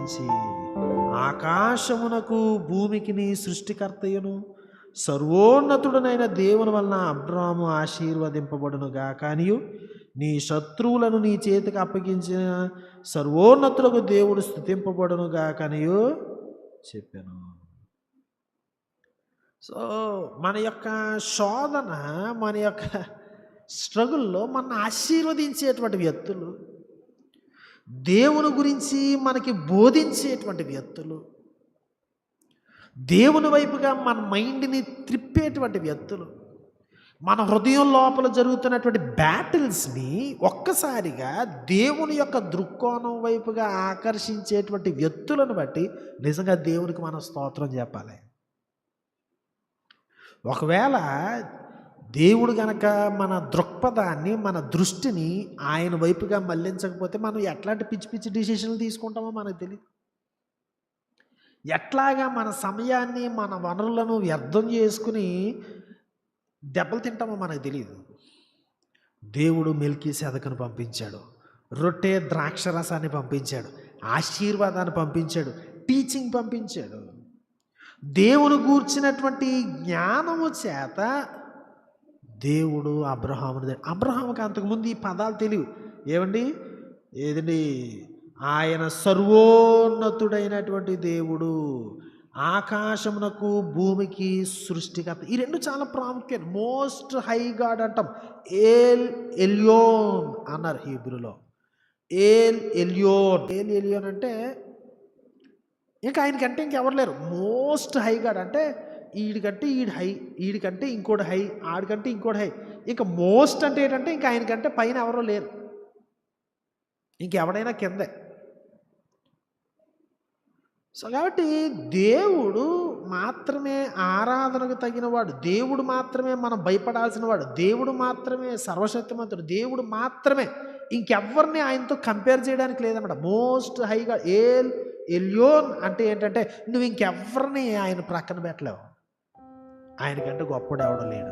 గురించి, ఆకాశమునకు భూమికిని సృష్టికర్తయును సర్వోన్నతుడనైన దేవుని వలన అబ్రాహాము ఆశీర్వదింపబడునుగా కానియు నీ శత్రువులను నీ చేతికి అప్పగించిన సర్వోన్నతులకు దేవుడు స్తుతింపబడునుగా కానియు చెప్పాను. సో మన యొక్క శోధన, మన యొక్క స్ట్రగుల్లో మన ఆశీర్వదించేటువంటి వ్యక్తులు, దేవుని గురించి మనకి బోధించేటువంటి వ్యక్తులు, దేవుని వైపుగా మన మైండ్ని త్రిప్పేటువంటి వ్యక్తులు, మన హృదయం లోపల జరుగుతున్నటువంటి బ్యాటిల్స్ని ఒక్కసారిగా దేవుని యొక్క దృక్కోణం వైపుగా ఆకర్షించేటువంటి వ్యక్తులను బట్టి నిజంగా దేవునికి మనం స్తోత్రం చెప్పాలి. ఒకవేళ దేవుడు గనక మన దృక్పథాన్ని, మన దృష్టిని ఆయన వైపుగా మళ్లించకపోతే మనం ఎట్లాంటి పిచ్చి పిచ్చి డిసిషన్లు తీసుకుంటామో మనకు తెలియదు. ఎట్లాగా మన సమయాన్ని, మన వనరులను వ్యర్థం చేసుకుని దెబ్బలు తింటామో మనకు తెలియదు. దేవుడు మెల్కీసెదకును పంపించాడు, రొట్టె ద్రాక్షరసాన్ని పంపించాడు, ఆశీర్వాదాన్ని పంపించాడు, టీచింగ్ పంపించాడు. దేవుని గూర్చినటువంటి జ్ఞానము చేత దేవుడు అబ్రహాముకి అంతకుముందు ఈ పదాలు తెలియవు. ఏదండి ఆయన సర్వోన్నతుడైనటువంటి దేవుడు, ఆకాశమునకు భూమికి సృష్టికర్త. ఈ రెండు చాలా ప్రాముఖ్యం. మోస్ట్ హై గాడ్ అంటాం, ఏల్ ఎల్యోన్ అన్నారు హీబ్రూలో. ఏల్ ఎలియోన్ అంటే ఇంకా ఆయనకంటే ఇంకెవరు లేరు. మోస్ట్ హై గాడ్ అంటే ఈడికంటే ఈడు హై, ఈడికంటే ఇంకోటి హై, ఆడికంటే ఇంకోటి హై. ఇంకా మోస్ట్ అంటే ఏంటంటే ఇంకా ఆయనకంటే పైన ఎవరో లేరు, ఇంకెవడైనా కిందే. సో కాబట్టి దేవుడు మాత్రమే ఆరాధనకు తగినవాడు, దేవుడు మాత్రమే మనం భయపడాల్సిన వాడు, దేవుడు మాత్రమే సర్వశక్తిమంతుడు, దేవుడు మాత్రమే, ఇంకెవ్వరిని ఆయనతో కంపేర్ చేయడానికి లేదన్నమాట. మోస్ట్ హైగా ఏల్ ఎల్యోన్ అంటే ఏంటంటే నువ్వు ఇంకెవ్వరిని ఆయన ప్రక్కన పెట్టలేవు, ఆయనకంటే గొప్పడు ఎవడో లేడు.